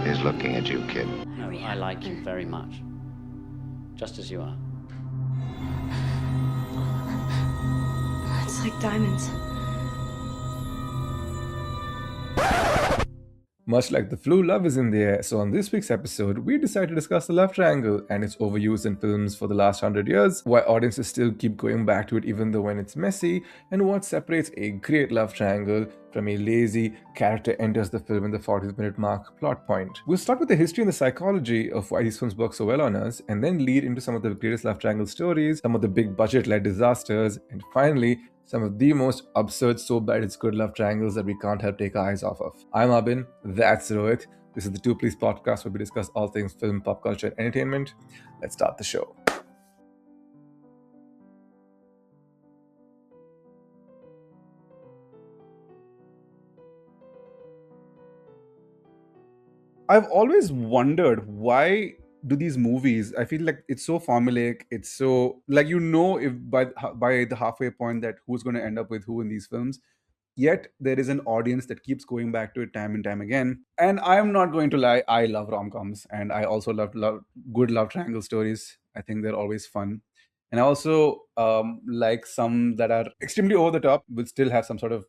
He's looking at you, kid. No, I like you very much. Just as you are. It's like diamonds. Much like the flu, love is in the air. So, on this week's episode, we decided to discuss the love triangle and its overuse in films for the last 100 years, why audiences still keep going back to it even though when it's messy, and what separates a great love triangle from a lazy character enters the film in the 40th minute mark plot point. We'll start with the history and the psychology of why these films work so well on us, and then lead into some of the greatest love triangle stories, some of the big budget led disasters, and finally, some of the most absurd, so bad it's good love triangles that we can't help take our eyes off of. I'm Abin, that's Rohit. This is the Two Please podcast where we discuss all things film, pop culture, and entertainment. Let's start the show. I've always wondered why do these movies, I feel like it's so formulaic, it's so like if by the halfway point that who's going to end up with who in these films, yet there is an audience that keeps going back to it time and time again. And I'm not going to lie, I love rom-coms, and I also love good love triangle stories. I think they're always fun. And I also like some that are extremely over the top but still have some sort of,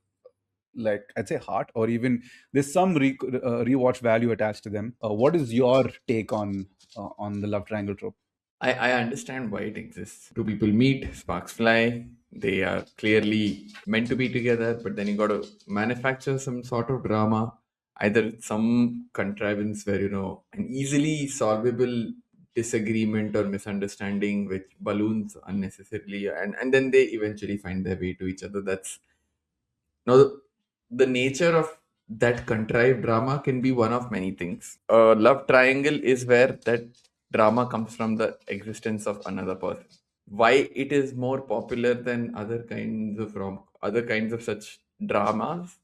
like, I'd say heart, or even there's some rewatch value attached to them. What is your take on the love triangle trope? I understand why it exists. Two people meet, sparks fly, they are clearly meant to be together, but then you got to manufacture some sort of drama, either some contrivance where, an easily solvable disagreement or misunderstanding which balloons unnecessarily, and then they eventually find their way to each other. That's now the nature of that contrived drama can be one of many things. A love triangle is where that drama comes from the existence of another person. Why it is more popular than other kinds of such dramas,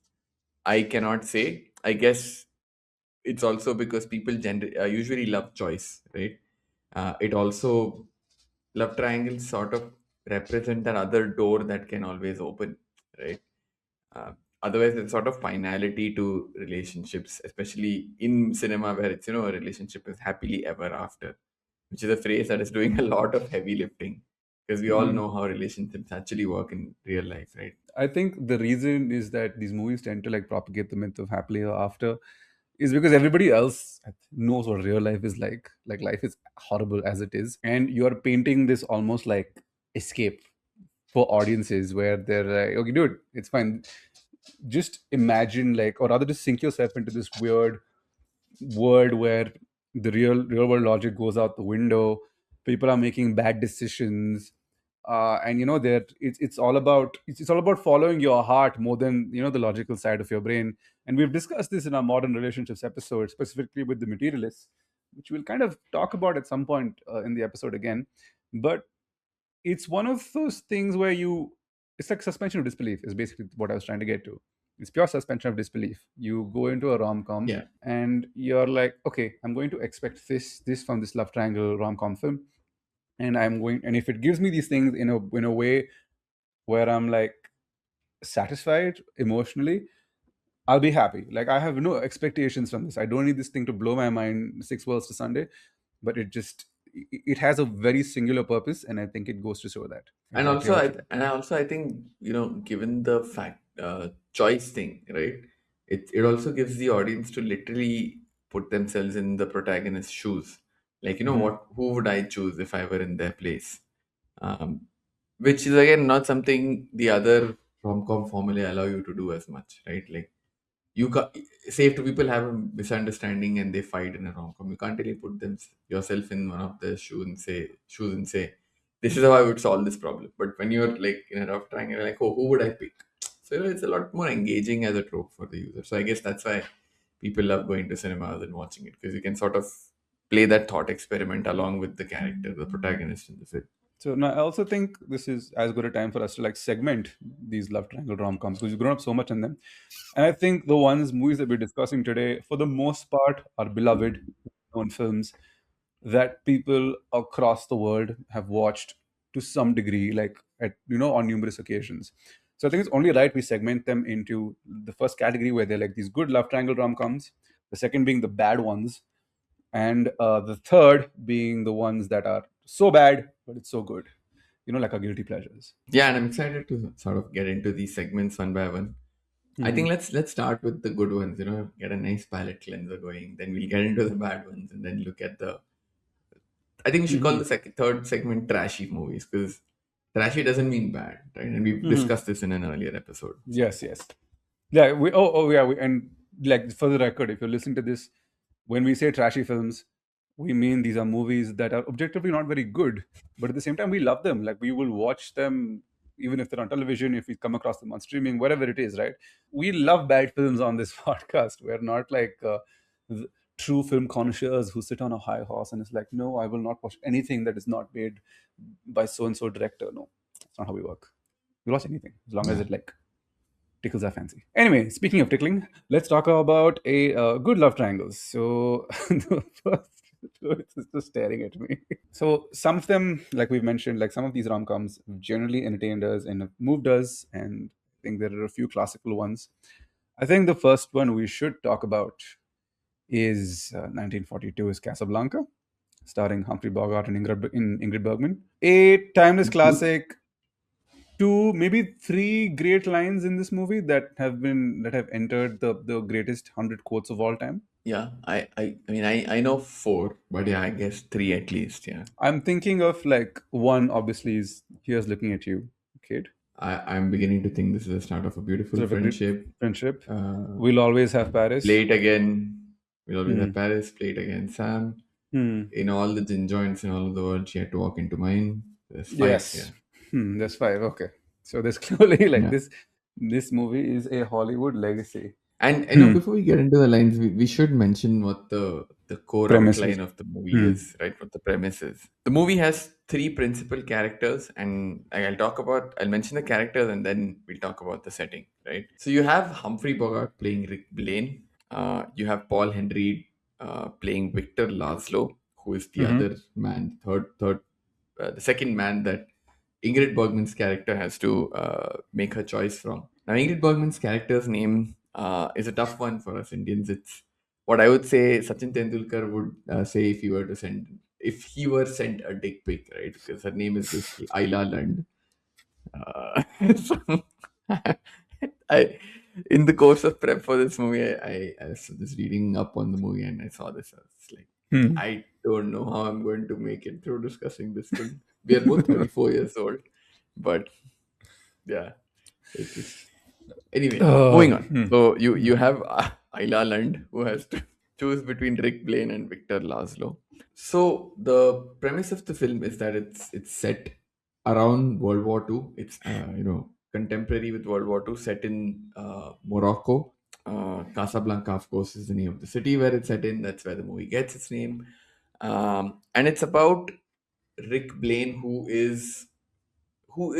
I cannot say. I guess it's also because people usually love choice, right? It also love triangles sort of represent another door that can always open, right? Uh, Otherwise, there's sort of finality to relationships, especially in cinema, where it's a relationship is happily ever after, which is a phrase that is doing a lot of heavy lifting because we all know how relationships actually work in real life, right? I think the reason is that these movies tend to like propagate the myth of happily ever after is because everybody else knows what real life is like. Like, life is horrible as it is, and you are painting this almost like escape for audiences where they're like, okay, dude, it's fine. Just imagine, like, or rather, just sink yourself into this weird world where the real world logic goes out the window. People are making bad decisions, and it's all about following your heart more than the logical side of your brain. And we've discussed this in our modern relationships episode, specifically with the materialists, which we'll kind of talk about at some point in the episode again. But it's one of those things where it's like suspension of disbelief is basically what I was trying to get to. It's pure suspension of disbelief. You go into a rom-com, Yeah. and you're like, okay, I'm going to expect this from this love triangle rom-com film, and if it gives me these things in a way where I'm like satisfied emotionally, I'll be happy. Like, I have no expectations from this. I don't need this thing to blow my mind 6 worlds to Sunday, but it has a very singular purpose, and I think it goes to show that. And Exactly also, how I think given the fact choice thing, right? It also gives the audience to literally put themselves in the protagonist's shoes. Like, who would I choose if I were in their place? Um, which is again not something the other rom-com formulae allow you to do as much, right? Like, you can say if two people have a misunderstanding and they fight in a rom-com, you can't really put yourself in one of their shoes and say this is how I would solve this problem. But when you're like in a rough triangle, you're like, oh, who would I pick? So it's a lot more engaging as a trope for the user. So I guess that's why people love going to cinemas and watching it, because you can sort of play that thought experiment along with the character, the protagonist in the film. So now I also think this is as good a time for us to like segment these love triangle rom-coms, because you've grown up so much in them. And I think the movies that we're discussing today, for the most part, are beloved known films that people across the world have watched to some degree, like on numerous occasions. So I think it's only right we segment them into the first category where they're like these good love triangle rom-coms, the second being the bad ones, and the third being the ones that are so bad but it's so good, like our guilty pleasures. Yeah, and I'm excited to sort of get into these segments one by one. I think let's start with the good ones, get a nice palate cleanser going. Then we'll get into the bad ones and then look at the. I think we should call the third segment trashy movies, because trashy doesn't mean bad, right? And we've discussed this in an earlier episode. Yes, yes. Yeah, and like for the record, if you listen to this, when we say trashy films, we mean these are movies that are objectively not very good, but at the same time we love them. Like we will watch them even if they're on television, if we come across them on streaming, whatever it is, right? We love bad films on this podcast. We're not like the true film connoisseurs who sit on a high horse and it's like, no, I will not watch anything that is not made by so and so director. No, that's not how we work. We watch anything as long as it like tickles our fancy. Anyway, speaking of tickling, let's talk about a good love triangles. So the first it's just staring at me. So some of them, like we've mentioned, like some of these rom-coms generally entertained us and moved us, and I think there are a few classical ones. I think the first one we should talk about is 1942's Casablanca, starring Humphrey Bogart and Ingrid Bergman. A timeless classic. Two, maybe three great lines in this movie that have entered the greatest 100 quotes of all time. Yeah, I mean, I know four, but yeah, I guess three at least. Yeah, I'm thinking of like one, obviously, is Here's Looking at You, kid. I'm beginning to think this is the start of a beautiful Sort of a great friendship. friendship. We'll always have Paris. Play it again. We'll always have Paris. Play it again, Sam. Hmm. In all the gin joints in all of the world, she had to walk into mine. There's five. Yes. There's five. Okay. So there's clearly like Yeah. this movie is a Hollywood legacy. And before we get into the lines, we should mention what the core Premise outline is. of the movie is, right? What the premise is. The movie has three principal characters, and I'll mention the characters and then we'll talk about the setting, right? So you have Humphrey Bogart playing Rick Blaine. You have Paul Henry playing Victor Laszlo, who is the other man, the second man that Ingrid Bergman's character has to make her choice from. Now, Ingrid Bergman's character's name is a tough one for us Indians. It's what I would say Sachin Tendulkar would say if he were sent a dick pic, right? Because her name is basically Ayla Lund. So in the course of prep for this movie, I was just reading up on the movie and I saw this. I was like, I don't know how I'm going to make it through discussing this film. We are both 24 years old, but yeah. Anyway, moving on. So you have Ayla Lund, who has to choose between Rick Blaine and Victor Laszlo. So the premise of the film is that it's set around World War II. It's contemporary with World War II, set in Morocco. Casablanca, of course, is the name of the city where it's set in. That's where the movie gets its name. And it's about Rick Blaine, who is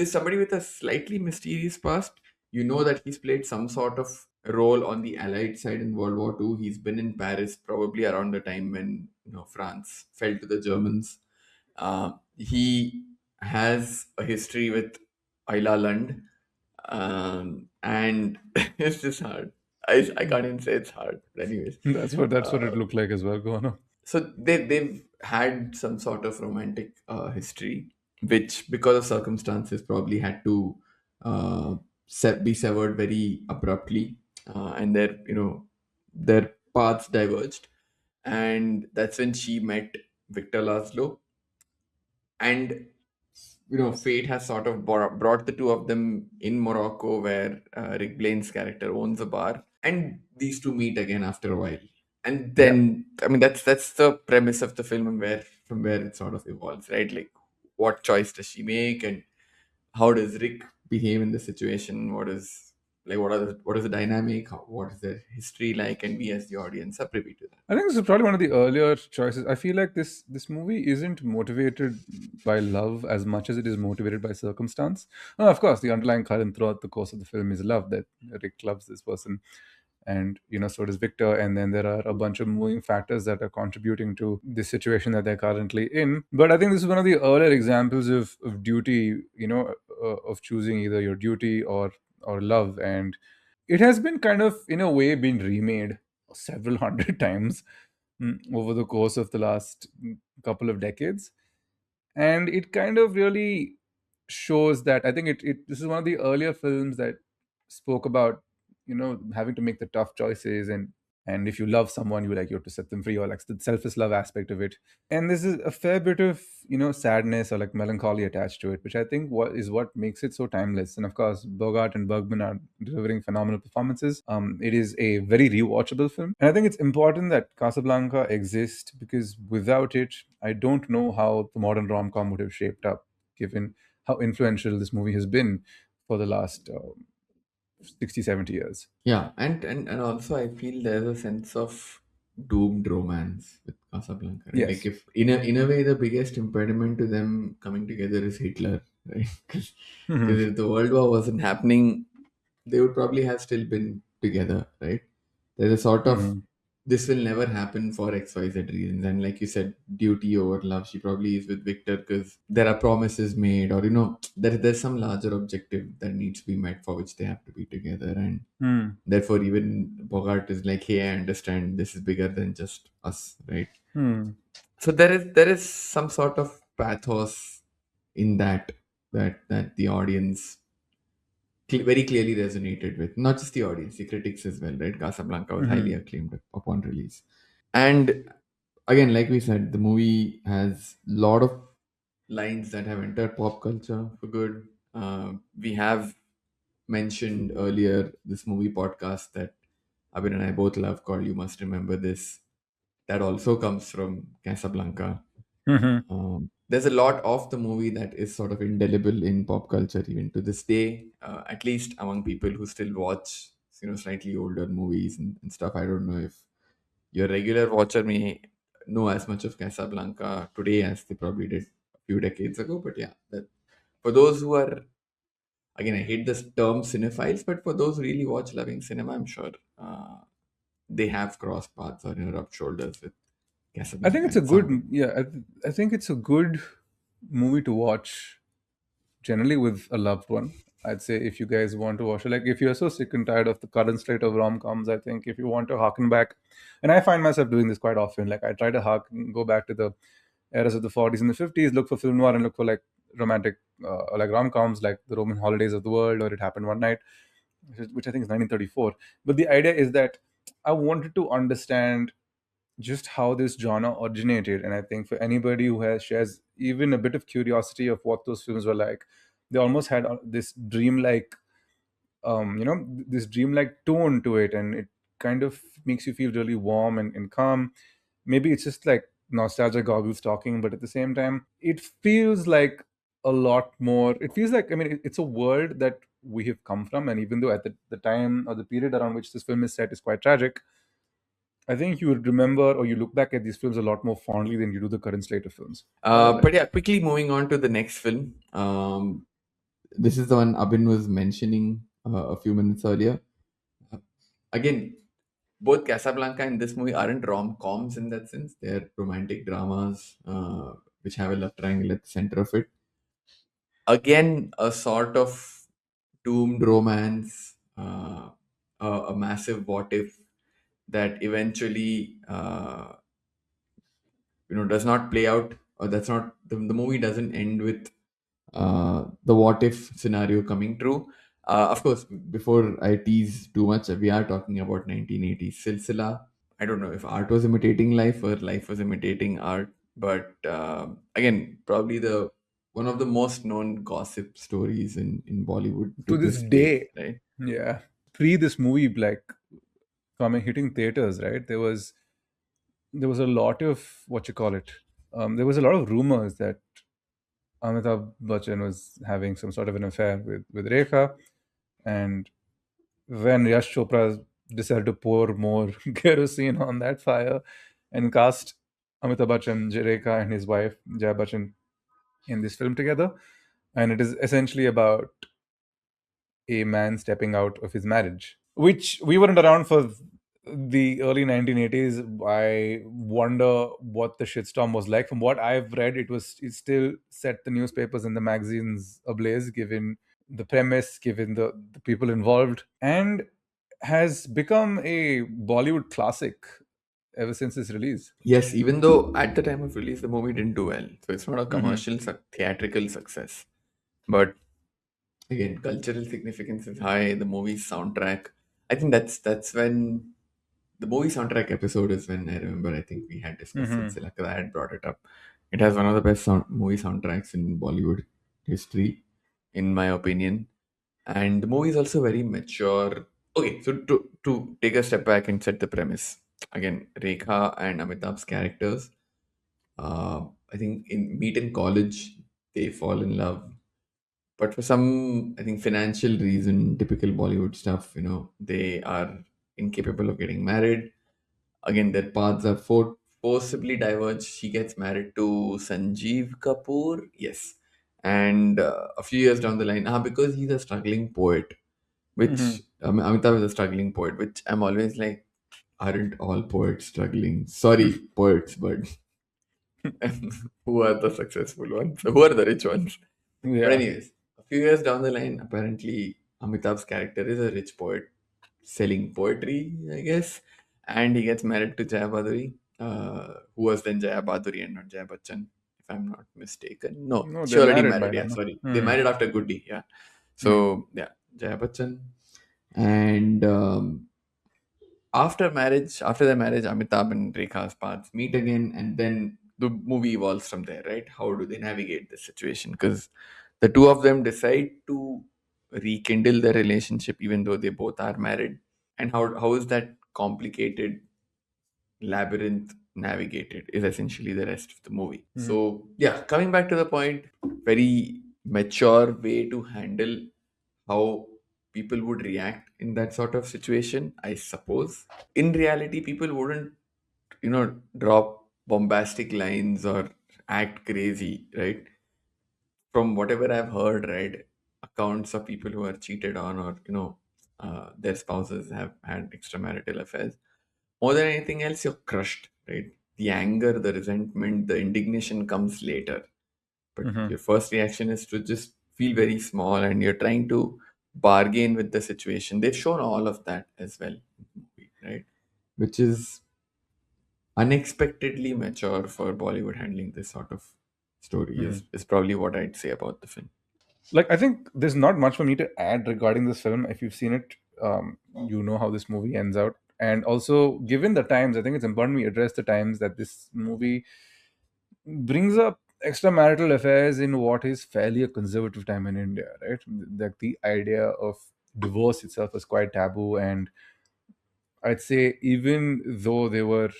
somebody with a slightly mysterious past. You know that he's played some sort of role on the Allied side in World War II. He's been in Paris probably around the time when France fell to the Germans. He has a history with Ayla Lund, and it's just hard. I can't even say it's hard. But anyways, that's what it looked like as well. Go on. So they've had some sort of romantic history, which because of circumstances probably had to be severed very abruptly, and their paths diverged, and that's when she met Victor Laszlo, and fate has sort of brought the two of them in Morocco, where Rick Blaine's character owns a bar, and these two meet again after a while. And then, I mean, that's the premise of the film, and from where it sort of evolves, right? Like, what choice does she make, and how does Rick behave in the situation? What is the dynamic? What is their history like? And we, as the audience, are privy to that. I think this is probably one of the earlier choices. I feel like this movie isn't motivated by love as much as it is motivated by circumstance. Of course, the underlying current throughout the course of the film is love, that Rick loves this person, and so does Victor, and then there are a bunch of moving factors that are contributing to the situation that they're currently in. But I think this is one of the earlier examples of duty, of choosing either your duty or or love, and it has been kind of in a way been remade several hundred times over the course of the last couple of decades, and it kind of really shows that I think this is one of the earlier films that spoke about having to make the tough choices, and if you love someone, you have to set them free, or like the selfless love aspect of it. And this is a fair bit of sadness or like melancholy attached to it, which I think what makes it so timeless. And of course, Bogart and Bergman are delivering phenomenal performances. It is a very rewatchable film, and I think it's important that Casablanca exists, because without it, I don't know how the modern rom-com would have shaped up, given how influential this movie has been for the last 60, 70 years. Yeah, and also I feel there's a sense of doomed romance with Casablanca, right? Like Yes. if in a way the biggest impediment to them coming together is Hitler, right? Because Hmm. if the World War wasn't happening, they would probably have still been together, right? There's a sort of Hmm. this will never happen for XYZ reasons. And like you said, duty over love. She probably is with Victor because there are promises made, or there's some larger objective that needs to be met for which they have to be together. And Hmm. therefore even Bogart is like, hey, I understand this is bigger than just us, right? Hmm. So there is some sort of pathos in that the audience very clearly resonated with, not just the audience, the critics as well, right? Casablanca was highly Hmm. acclaimed upon release. And again, like we said, the movie has a lot of lines that have entered pop culture for good. We have mentioned earlier this movie podcast that Abin and I both love, called You Must Remember This. That also comes from Casablanca. Hmm. There's a lot of the movie that is sort of indelible in pop culture even to this day, at least among people who still watch slightly older movies and stuff. I don't know if your regular watcher may know as much of Casablanca today as they probably did a few decades ago, but yeah, that for those who are, again, I hate this term cinephiles, but for those who really watch loving cinema, I'm sure they have crossed paths or rubbed shoulders with I think Casablanca it's a in some way. good, yeah. I think it's a good movie to watch generally with a loved one. I'd say if you guys want to watch it, like if you're so sick and tired of the current slate of rom coms, I think if you want to harken back, and I find myself doing this quite often. Like I try to go back to the eras of the 40s and the 50s, look for film noir and look for like romantic, or like rom coms, like The Roman Holidays of the World or It Happened One Night, which I think is 1934. But the idea is that I wanted to understand just how this genre originated, and I think for anybody who has shares even a bit of curiosity of what those films were like, they almost had this dreamlike this dreamlike tone to it, and it kind of makes you feel really warm and calm. Maybe it's just like nostalgia goggles talking, but at the same time it feels like a lot more. It feels like, I mean, it's a world that we have come from, and even though at the time or the period around which this film is set is quite tragic, I think you would remember or you look back at these films a lot more fondly than you do the current slate of films. But yeah, quickly moving on to the next film. This is the one Abin was mentioning a few minutes earlier. Again, both Casablanca and this movie aren't rom coms in that sense. They're romantic dramas which have a love triangle at the center of it. Again, a sort of doomed romance, a massive what if that eventually does not play out, or that's not the movie doesn't end with the what if scenario coming true. Of course, before I tease too much, we are talking about 1980s Silsila. I don't know if art was imitating life or life was imitating art, but again, probably the one of the most known gossip stories in Bollywood to To this this day, day, right? yeah, pre this movie like coming hitting theaters, right? There was a lot of what you call it. There was a lot of rumors that Amitabh Bachchan was having some sort of an affair with Rekha, and when Yash Chopra decided to pour more kerosene on that fire and cast Amitabh Bachchan, Rekha, and his wife Jaya Bachchan in this film together, and it is essentially about a man stepping out of his marriage, which we weren't around for the early 1980s. I wonder what the shitstorm was like. From what I've read, it still set the newspapers and the magazines ablaze, given the premise, given the people involved, and has become a Bollywood classic ever since its release. Yes, even though at the time of release the movie didn't do well, so it's not a Hmm. commercial theatrical success, but again, cultural significance is high. The movie's soundtrack, I think that's when the movie soundtrack episode is when I remember. I think we had discussed Hmm. Silsila because I had brought it up. It has one of the best movie soundtracks in Bollywood history, in my opinion. And the movie is also very mature. Okay, so to take a step back and set the premise again, Rekha and Amitabh's characters. I think in meet in college, they fall in love, but for some, I think financial reason, typical Bollywood stuff, they are incapable of getting married. Again, their paths are forcibly diverged. She gets married to Sanjeev Kapoor, yes, and a few years down the line, because he's a struggling poet, Hmm. which Amitabh is a struggling poet, which I'm always like, aren't all poets struggling? Sorry, poets, but who are the successful ones? Who are the rich ones? But Yeah. anyways, a few years down the line, apparently Amitabh's character is a rich poet selling poetry, I guess, and he gets married to Jaya Baduri, who was then Jaya Baduri and not Jaya Bachchan, if I'm not mistaken. No, No, she they're already married by married. now. Yeah, No? sorry, they Hmm. married after Goody. Yeah, Hmm. so yeah, Jaya Bachchan, and after the marriage, Amitabh and Rekha's paths meet again, and then the movie evolves from there, right? How do they navigate the situation? Because the two of them decide to rekindle their relationship, even though they both are married. And how is that complicated labyrinth navigated is essentially the rest of the movie. Hmm. So yeah, coming back to the point, very mature way to handle how people would react in that sort of situation, I suppose. In reality, people wouldn't, drop bombastic lines or act crazy, right? From whatever I've heard, right, accounts of people who are cheated on, or their spouses have had extramarital affairs. More than anything else, you're crushed, right? The anger, the resentment, the indignation comes later, but Hmm. your first reaction is to just feel very small, and you're trying to bargain with the situation. They've shown all of that as well in the movie, right? Which is unexpectedly mature for Bollywood handling this sort of story, Hmm. is probably what I'd say about the film. Like, I think there's not much for me to add regarding this film. If you've seen it, you know how this movie ends out. And also, given the times, I think it's important we address the times that this movie brings up extramarital affairs in what is fairly a conservative time in India, right? Like the idea of divorce itself is quite taboo, and I'd say even though there were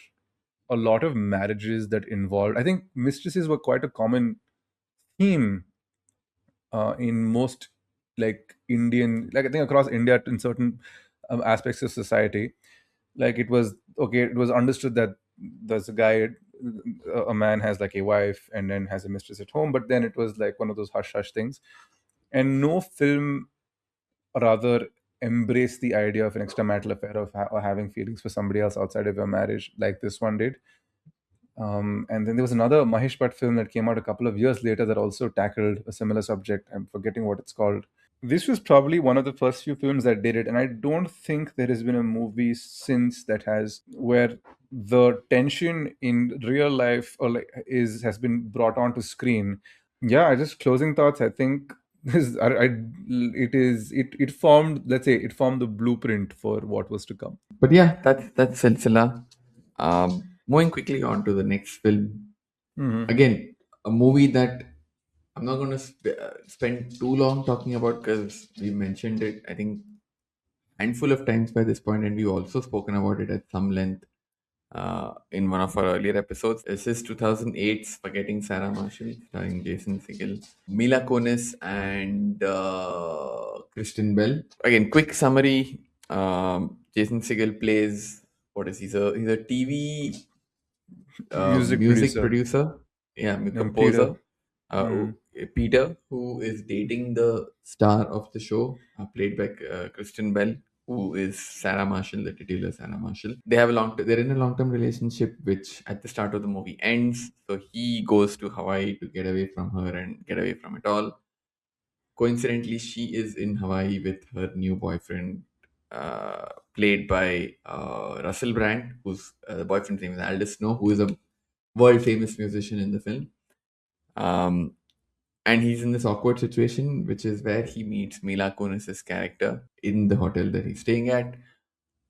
a lot of marriages that involved, I think mistresses were quite a common theme in most like Indian, like I think across India in certain aspects of society. Like it was okay, it was understood that there's a guy, a man has like a wife and then has a mistress at home, but then it was like one of those hush hush things, and no film rather embraced the idea of an extramarital affair of or having feelings for somebody else outside of your marriage like this one did. And then there was another Mahesh Bhatt film that came out a couple of years later that also tackled a similar subject. I'm forgetting what it's called. This was probably one of the first few films that did it, and I don't think there has been a movie since that has where the tension in real life or like is has been brought onto screen. Yeah, just closing thoughts. I think this, it formed, let's say, it formed the blueprint for what was to come. But yeah, that's Silsila. Moving quickly on to the next film. Hmm. Again, a movie that I'm not going to spend too long talking about because we mentioned it, I think, handful of times by this point, and we've also spoken about it at some length in one of our earlier episodes. This is 2008's Forgetting Sarah Marshall, starring Jason Segel, Mila Kunis, and Kristen Bell. Again, quick summary. Jason Segel plays, what is he's a TV Music music producer producer, yeah, named Peter. composer, Peter, who is dating the star of the show, played by Kristen Bell, who is Sarah Marshall, the titular Sarah Marshall. They're in a long-term relationship, which at the start of the movie ends. So he goes to Hawaii to get away from her and get away from it all. coincidentally, she is in Hawaii with her new boyfriend, played by Russell Brand, whose the boyfriend's name is Aldous Snow, who is a world famous musician in the film. Um, and he's in this awkward situation, which is where he meets Mila Kunis's character in the hotel that he's staying at,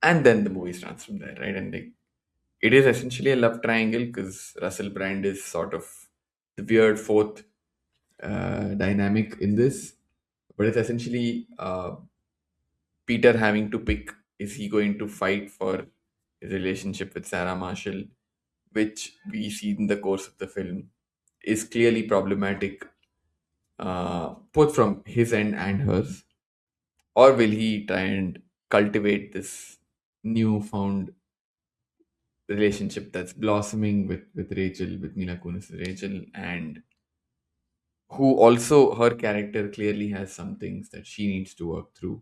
and then the movie starts from there, right? And like, it is essentially a love triangle because Russell Brand is sort of the weird fourth dynamic in this, but it's essentially Peter having to pick, is he going to fight for his relationship with Sarah Marshall, which we see in the course of the film is clearly problematic, both from his end and hers, or will he try and cultivate this newfound relationship that's blossoming with Rachel, with Mila Kunis Rachel, and who also her character clearly has some things that she needs to work through.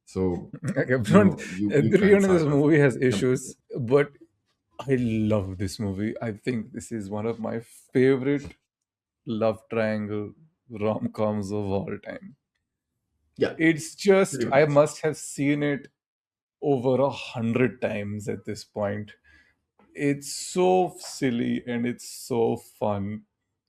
So Like everyone, you can everyone in this sort of movie has jump into issues, it. but I love this movie. I think this is one of my favorite love triangle rom coms of all time. Yeah, It's just, pretty I much. must have seen it over 100 times at this point. It's so silly and it's so fun.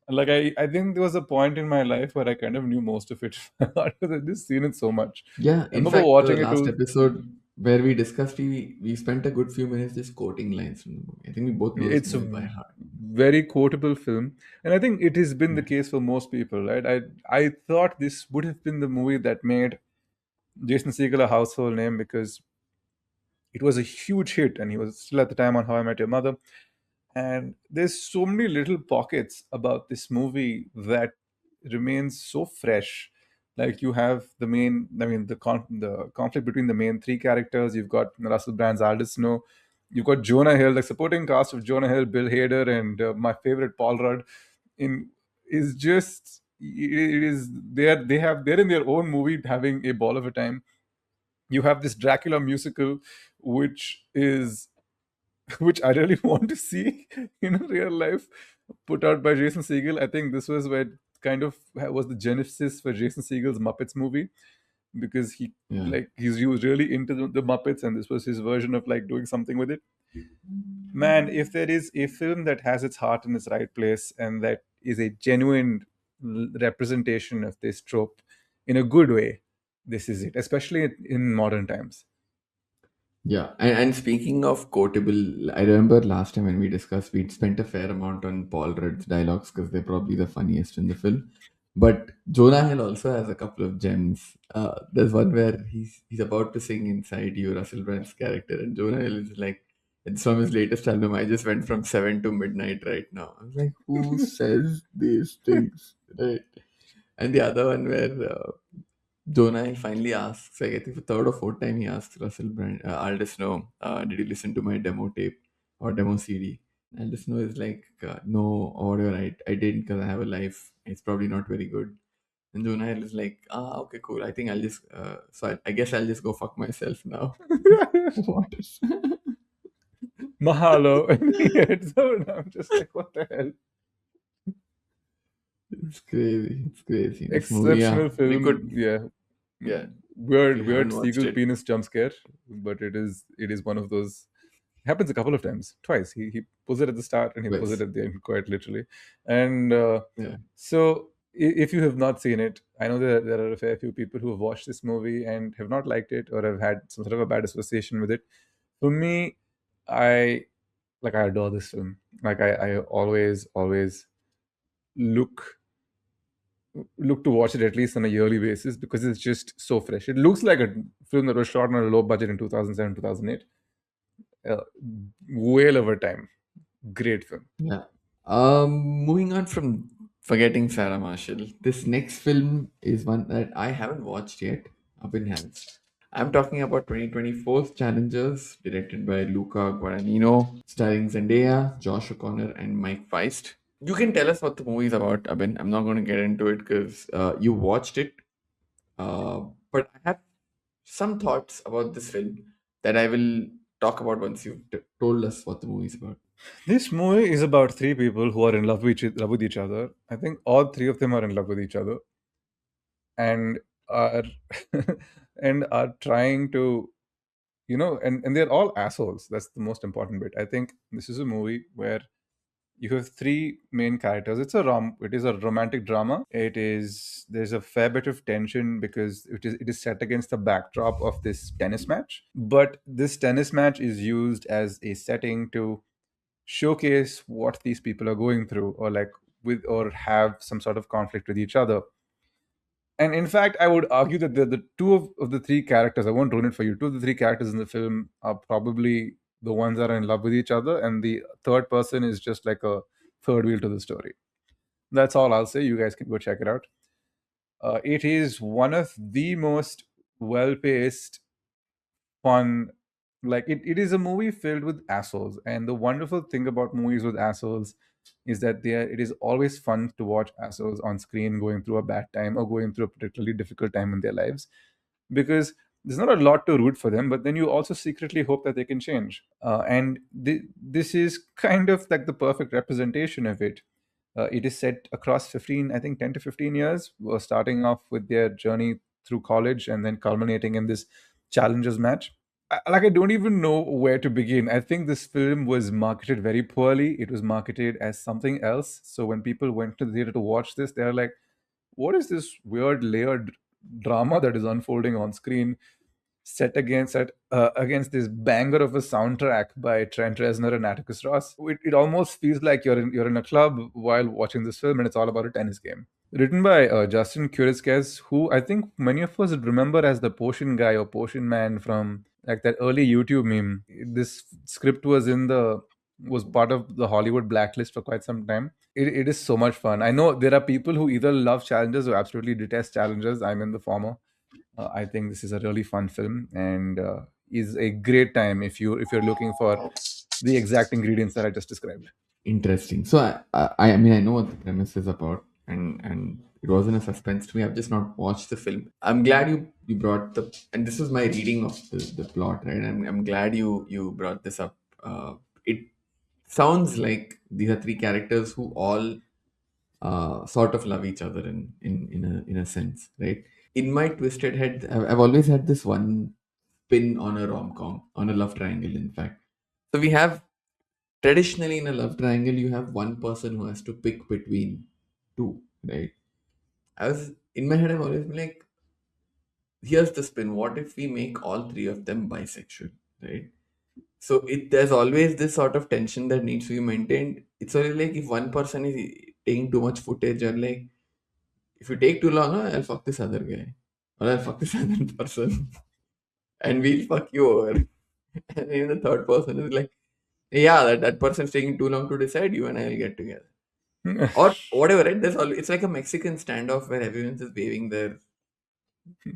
Like I think there was a point in my life where I kind of knew most of it because I'd just seen it so much. Yeah, I in remember fact, the watching it last too. episode where we discussed, we spent a good few minutes just quoting lines from the movie. I think we both know this It's a movie by heart. very quotable film, and I think it has been the Yeah, case for most people, right? I thought this would have been the movie that made Jason Segel a household name because it was a huge hit, and he was still at the time on How I Met Your Mother. And there's so many little pockets about this movie that remains so fresh. Like you have the main, I mean, the conflict between the main three characters. You've got Russell Brand's Aldous Snow. You've got Jonah Hill, the supporting cast of Jonah Hill, Bill Hader, and my favorite Paul Rudd. In is just it is they're in their own movie having a ball of a time. You have this Dracula musical, which is which I really want to see in real life, put out by Jason Segel. I think this was where kind of was the genesis for Jason Segel's Muppets movie because yeah, he was really into the Muppets, and this was his version of like doing something with it. Man, if there is a film that has its heart in its right place and that is a genuine representation of this trope in a good way, this is it, especially in modern times. yeah. And speaking of quotable, I remember last time when we discussed, we'd spent a fair amount on Paul Rudd's dialogues because they're probably the funniest in the film. But Jonah Hill also has a couple of gems. There's one where he's about to sing inside you, Russell Brand's character, and Jonah Hill is like, it's from his latest album. I just went from 7 to midnight right now. I was like, who says these things, right? And the other one where Jonah Hill finally asks, like I think for third or fourth time, he asks Russell Brand, Aldous Snow, did you listen to my demo tape or demo CD? Aldous Snow is like, no, or whatever, I didn't because I have a life. It's probably not very good. And Jonah Hill is like, okay, cool. I think I'll just, I guess I'll just go fuck myself now. What is Mahalo. So I'm just like, what the hell? It's crazy. It's crazy. This movie, yeah. Exceptional We film. could, Yeah. yeah. If you Weird haven't watched Siegel it, penis jump scare, but it is one of those. It happens a couple of times, twice. He pulls it at the start and he pulls it yes. at the end, quite literally. And Yeah. so, if you have not seen it, I know that there are a fair few people who have watched this movie and have not liked it or have had some sort of a bad association with it. For me, I I adore this film. I always look to watch it at least on a yearly basis because it's just so fresh. It looks like a film that was shot on a low budget in 2007, 2008. Uh, Well over time. Great film. Yeah. Moving on from forgetting Sarah Marshall, this next film is one that I haven't watched yet. Abin has. I'm talking about 2024's Challengers, directed by Luca Guadagnino, starring Zendaya, Josh O'Connor, and Mike Feist. You can tell us what the movie is about, Abin. I'm not going to get into it because you watched it. But I have some thoughts about this film that I will talk about once you've told us what the movie is about. This movie is about three people who are in love with love with each other. I think all three of them are in love with each other, and are and are trying to, and they're all assholes. That's the most important bit. I think this is a movie where you have three main characters. It is a romantic drama. There's a fair bit of tension because it is set against the backdrop of this tennis match. But this tennis match is used as a setting to showcase what these people are going through, or like with or have some sort of conflict with each other. And in fact, I would argue that the two of the three characters, I won't ruin it for you, two of the three characters in the film are probably the ones that are in love with each other, and the third person is just like a third wheel to the story. That's all I'll say. You guys can go check it out. It is one of the most well paced, fun, it is a movie filled with assholes. And the wonderful thing about movies with assholes is that it is always fun to watch assholes on screen going through a bad time or going through a particularly difficult time in their lives, because there's not a lot to root for them, but then you also secretly hope that they can change. This is kind of like the perfect representation of it. It is set across 15, I think 10 to 15 years, starting off with their journey through college and then culminating in this challenges match. I don't even know where to begin. I think this film was marketed very poorly. It was marketed as something else. So when people went to the theater to watch this, they're like, what is this weird layered drama that is unfolding on screen, set against this banger of a soundtrack by Trent Reznor and Atticus Ross? It almost feels like you're in a club while watching this film, and it's all about a tennis game. Written by Justin Kuriskes, who I think many of us remember as the Potion guy or Potion man from like that early YouTube meme. This script was part of the Hollywood blacklist for quite some time. It is so much fun. I know there are people who either love challenges or absolutely detest challenges. I'm in the former. I think this is a really fun film, and is a great time if you're looking for the exact ingredients that I just described. Interesting. So I mean I know what the premise is about, and it wasn't a suspense to me. I've just not watched the film. I'm glad you brought the, and this was my reading of the plot, right? I'm glad you brought this up. It sounds like these are three characters who all sort of love each other in a sense, right? In my twisted head, I've always had this one spin on a rom com, on a love triangle. In fact, so we have traditionally in a love triangle, you have one person who has to pick between two, right? I was in my head, I've always been like, here's the spin. What if we make all three of them bisexual, right? So there's always this sort of tension that needs to be maintained. It's only like if one person is taking too much footage, or like if you take too long, I'll fuck this other guy, or I'll fuck this other person, and we'll fuck you over. And then the third person is like, yeah, that person's taking too long to decide. You and I will get together, or whatever. Right? It's like a Mexican standoff where everyone's just waving their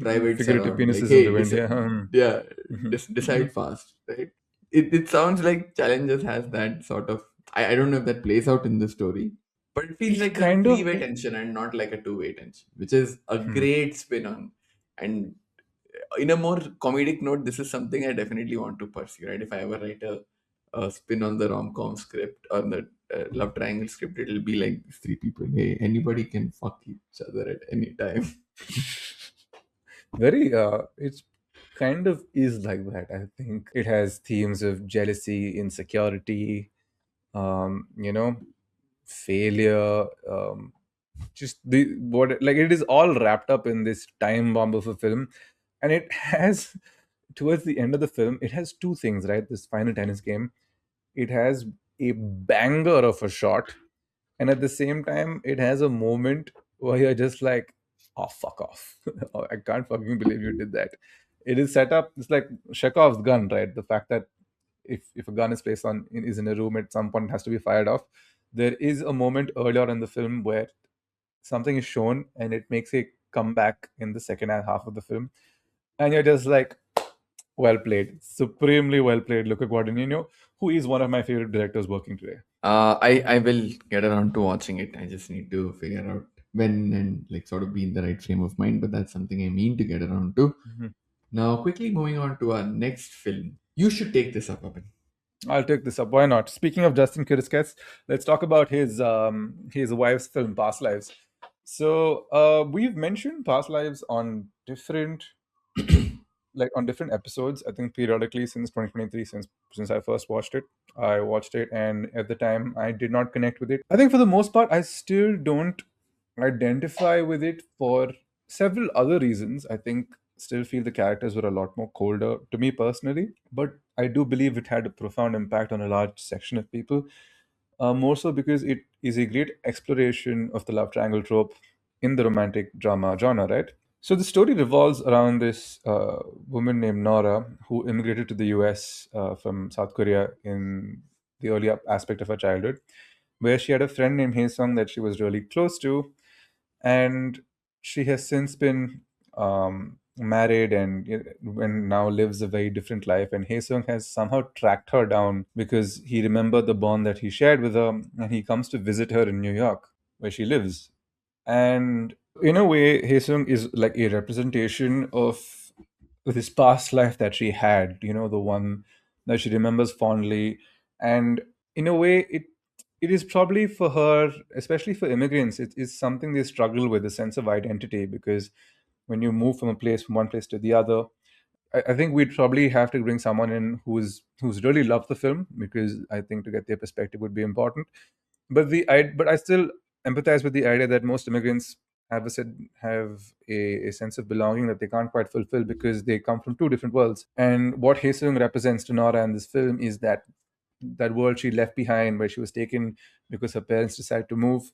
privates Figurative around, like, penises in the hey, wind. Yeah. yeah, Mhm. decide fast, right? It sounds like Challenges has that sort of. I don't know if that plays out in the story, but it feels It like a kind of. three-way tension and not like a two-way tension, which is a Hmm. great spin on. And in a more comedic note, this is something I definitely want to pursue. Right? If I ever write a spin on the rom-com script or the love triangle script, it'll be like these three people. Hey, anybody can fuck each other at any time. Very. It's kind of is like that. I think it has themes of jealousy, insecurity, failure, just the what like it is all wrapped up in this time bomb of a film. And it has, towards the end of the film, it has two things, right? This final tennis game, it has a banger of a shot, and at the same time it has a moment where you're just like, oh, fuck off. Oh, I can't fucking believe you did that. It is set up, it's like Chekhov's gun, right? The fact that if a gun is placed is in a room, at some point it has to be fired off. There is a moment earlier in the film where something is shown and it makes a comeback in the second half of the film, and you're just like, well played, supremely well played, Luca Guadagnino, who is one of my favorite directors working today. I will get around to watching it. I just need to figure out when and like sort of be in the right frame of mind. But that's something I mean to get around to. Mhm. Now, quickly moving on to our next film. You should take this up, Abin. I'll take this up. Why not? Speaking of Justin Kuriskes, let's talk about his wife's film, Past Lives. So we've mentioned past lives on different like on different episodes. I think periodically since 2023, since I first watched it. I watched it, and at the time I did not connect with it. I think for the most part I still don't identify with it for several other reasons. I think still feel the characters were a lot more colder to me personally, but I do believe it had a profound impact on a large section of people. More so because it is a great exploration of the love triangle trope in the romantic drama genre, right? So the story revolves around this woman named Nora who immigrated to the US from South Korea in the early aspect of her childhood, where she had a friend named Haesung that she was really close to, and she has since been married and now lives a very different life. And Haesung has somehow tracked her down because he remembered the bond that he shared with her, and he comes to visit her in New York, where she lives. And in a way, Haesung is like a representation of this past life that she had, the one that she remembers fondly. And in a way, it is probably for her, especially for immigrants, it is something they struggle with, a sense of identity, because when you move from one place to the other, I think we'd probably have to bring someone in who's really loved the film, because I think to get their perspective would be important. But I still empathize with the idea that most immigrants have a sense of belonging that they can't quite fulfill because they come from two different worlds. And what Haesung represents to Nora in this film is that world she left behind, where she was taken because her parents decided to move,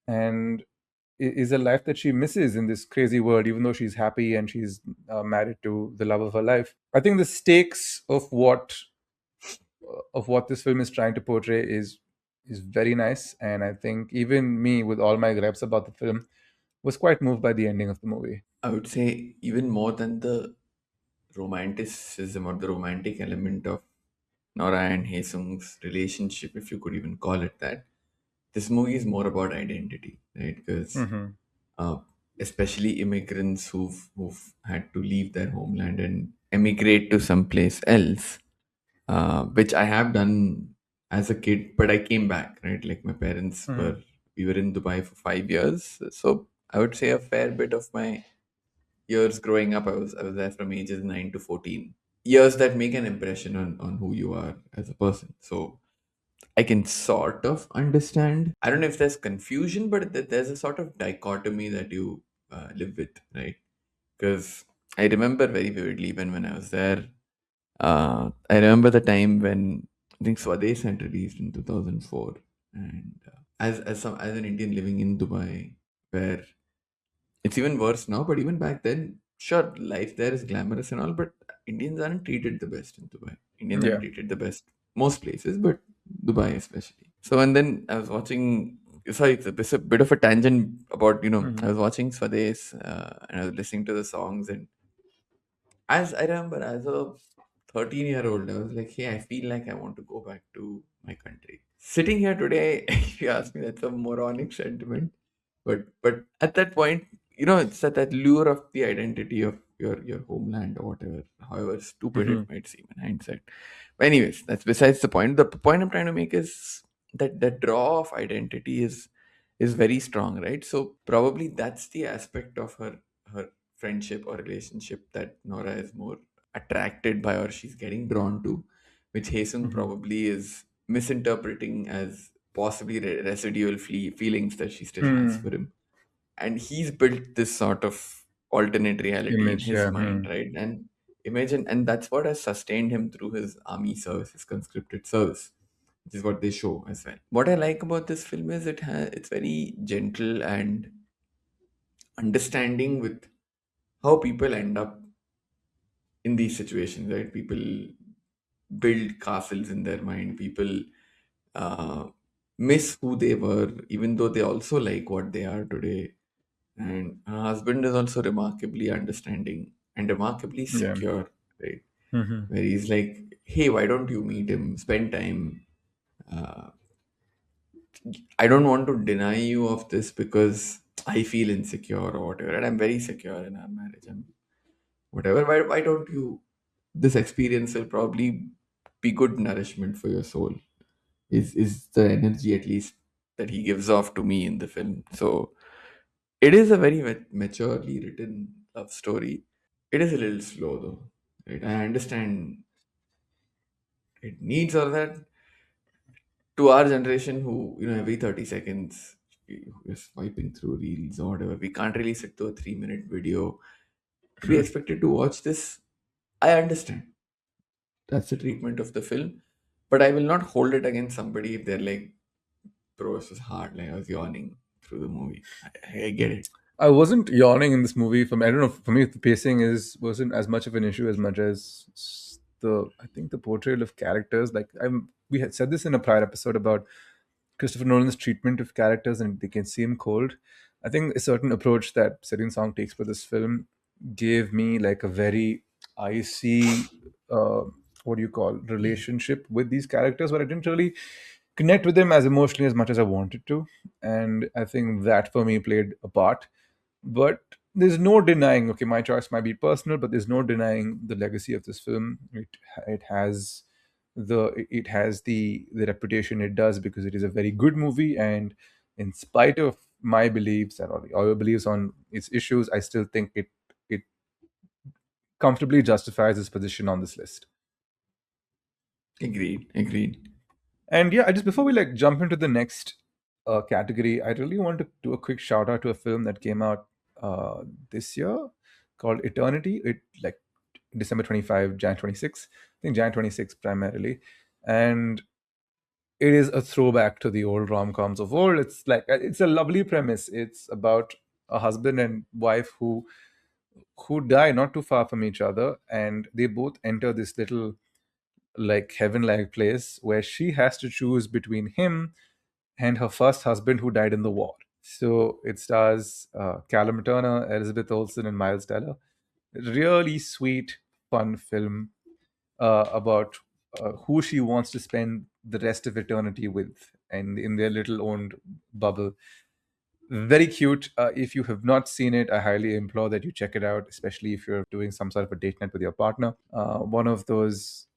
and is a life that she misses in this crazy world, even though she's happy and she's married to the love of her life. I think the stakes of what this film is trying to portray is very nice, and I think even me, with all my gripes about the film, was quite moved by the ending of the movie. I would say even more than the romanticism or the romantic element of Nora and Haesung's relationship, if you could even call it that, this movie is more about identity, right? Because Hmm. uh, especially immigrants who've had to leave their homeland and emigrate to someplace else, which I have done as a kid, but I came back, right? Like my parents Hmm. were, we were in Dubai for 5 years, so I would say a fair bit of my years growing up, I was there from ages 9 to 14. Years that make an impression on who you are as a person. So I can sort of understand. I don't know if there's confusion, but there's a sort of dichotomy that you live with, right? Because I remember very vividly when I was there. I remember the time when I think Swades had released in 2004, and as an Indian living in Dubai, where it's even worse now, but even back then, sure, life there is glamorous and all, but Indians aren't treated the best in Dubai. Indians aren't Yeah. treated the best most places, but Dubai especially. So, and then I was watching. Sorry, it's a bit of a tangent about I Hmm. was watching Swades and I was listening to the songs, and as I remember, as a 13-year-old, I was like, hey, I feel like I want to go back to my country. Sitting here today, if you ask me, that's a moronic sentiment. But at that point, it's that lure of the identity of your homeland or whatever, however stupid Hmm. it might seem in hindsight. But anyways, that's besides the point. The point I'm trying to make is that the draw of identity is very strong, right? So probably that's the aspect of her friendship or relationship that Nora is more attracted by, or she's getting drawn to, which Hasten Hmm. probably is misinterpreting as possibly residual feelings that she still has for Hmm. him. And he's built this sort of alternate reality in Image, his yeah. mind, right? And imagine, and that's what has sustained him through his army service, his conscripted service, which is what they show as well. What I like about this film is it's very gentle and understanding with how people end up in these situations, right? People build castles in their mind. People uh, miss who they were, even though they also like what they are today. And her husband is also remarkably understanding and remarkably Yeah. secure, right? Hmm. Where he's like, hey, why don't you meet him? Spend time. Uh, I don't want to deny you of this because I feel insecure or whatever. And I'm very secure in our marriage. I'm whatever. Why don't you? This experience will probably be good nourishment for your soul. Is the energy at least that he gives off to me in the film. So It is a very maturely written love story. It is a little slow though. Right? I understand it needs all that. To our generation, who every 30 seconds we're swiping through reels or whatever, we can't really sit to a 3-minute video to be expected to watch this. I understand that's the treatment of the film, but I will not hold it against somebody if they're like, bro, this was hard. Like I was yawning through the movie. I get it. I wasn't yawning in this movie. I don't know. For me, the pacing wasn't as much of an issue as much as I think the portrayal of characters. Like we had said this in a prior episode about Christopher Nolan's treatment of characters, and they can seem cold. I think a certain approach that Serene Song takes for this film gave me like a very icy, uh, what do you call, relationship with these characters, where I didn't really connect with them as emotionally as much as I wanted to, and I think that for me played a part. But there's no denying, okay, my choice might be personal, but there's no denying the legacy of this film. It has the reputation it does because it is a very good movie, and in spite of my beliefs and all your beliefs on its issues, I still think it comfortably justifies its position on this list. Agreed. And yeah, I just before we like jump into the next category, I really want to do a quick shout out to a film that came out this year called Eternity. It like December 25, Jan 26. I think Jan 26 primarily, and it is a throwback to the old rom coms of old. It's like it's a lovely premise. It's about a husband and wife who die not too far from each other, and they both enter this little like heaven-like place where she has to choose between him and her first husband who died in the war. So it stars Callum Turner, Elizabeth Olsen, and Miles Teller. Really sweet, fun film about who she wants to spend the rest of eternity with, and in their little owned bubble. Very cute. If you have not seen it, I highly implore that you check it out, especially if you're doing some sort of a date night with your partner. One of those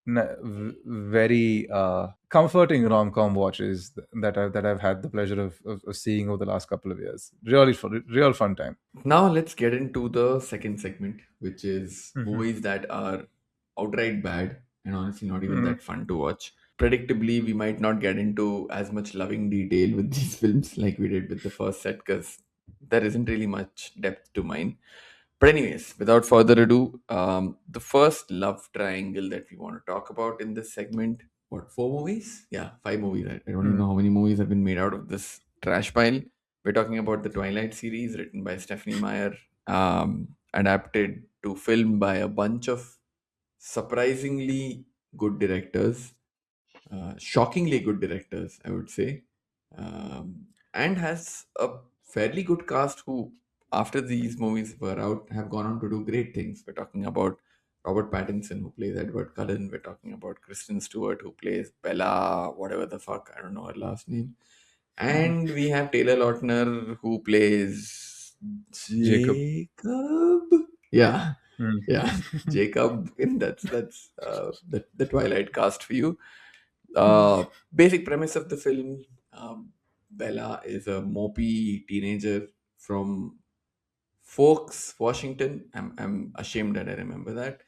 very comforting rom-com watches that I've had the pleasure of seeing over the last couple of years. Really fun, real fun time. Now let's get into the second segment, which is Mhm. movies that are outright bad and honestly not even Mhm. that fun to watch. Predictably, we might not get into as much loving detail with these films like we did with the first set because there isn't really much depth to mine. But, anyways, without further ado, the first love triangle that we want to talk about in this segment, what, 4 movies? Yeah, 5 movies. I don't even know Mhm. how many movies have been made out of this trash pile. We're talking about the Twilight series written by Stephanie Meyer, adapted to film by a bunch of surprisingly good directors, shockingly good directors, I would say, and has a fairly good cast who, after these movies were out, have gone on to do great things. We're talking about Robert Pattinson, who plays Edward Cullen. We're talking about Kristen Stewart, who plays Bella, whatever the fuck, I don't know her last name. Mhm. And we have Taylor Lautner, who plays Jacob. Jacob. Yeah, Mhm. yeah, Jacob. And that's the Twilight cast for you. Basic premise of the film: Bella is a mopey teenager from Forks, Washington. I'm ashamed that I remember that.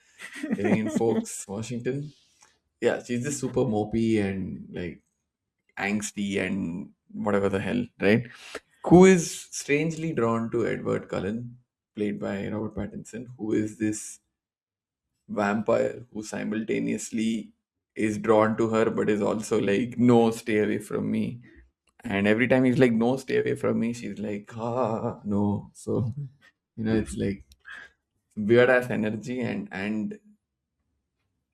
Living in Forks, Washington. Yeah, she's just super mopey and like angsty and whatever the hell, right? Who is strangely drawn to Edward Cullen, played by Robert Pattinson, who is this vampire who simultaneously is drawn to her but is also like, no, stay away from me. And every time he's like, no, stay away from me, she's like, no. So, it's like weird ass energy. And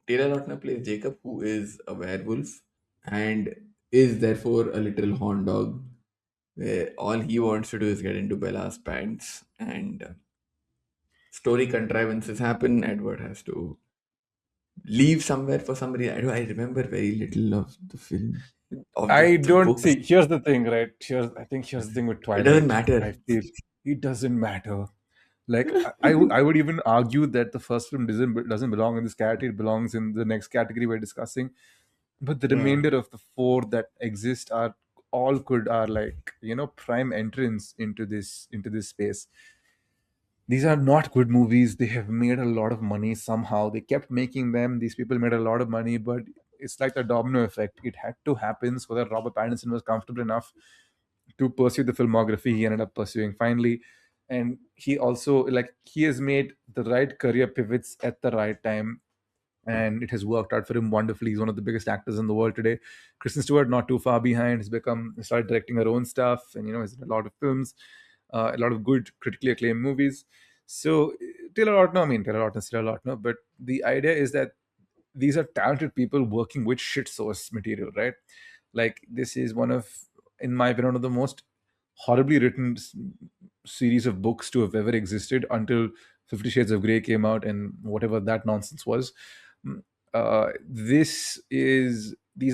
Taylor Lautner plays Jacob, who is a werewolf and is therefore a little horn dog, where all he wants to do is get into Bella's pants, and story contrivances happen. Edward has to leave somewhere for some reason. I remember very little of the film, of I the don't books. see. Here's the thing, right? Here's the thing with It doesn't Twilight. matter. I feel it doesn't matter. Like I would even argue that the first film doesn't belong in this category. It belongs in the next category we're discussing. But the Yeah. remainder of the four that exist are all could are like, prime entrance into this space. These are not good movies. They have made a lot of money somehow. They kept making them. These people made a lot of money, but it's like a domino effect. It had to happen so that Robert Pattinson was comfortable enough to pursue the filmography he ended up pursuing finally. And he also, like, he has made the right career pivots at the right time, and it has worked out for him wonderfully. He's one of the biggest actors in the world today. Kristen Stewart, not too far behind, has started directing her own stuff, and has a lot of films, a lot of good critically acclaimed movies. So Taylor Lautner is Taylor Lautner, but the idea is that these are talented people working with shit source material, right? Like, this is one of, in my opinion, one of the most horribly written series of books to have ever existed until 50 Shades of Grey came out and whatever that nonsense was. These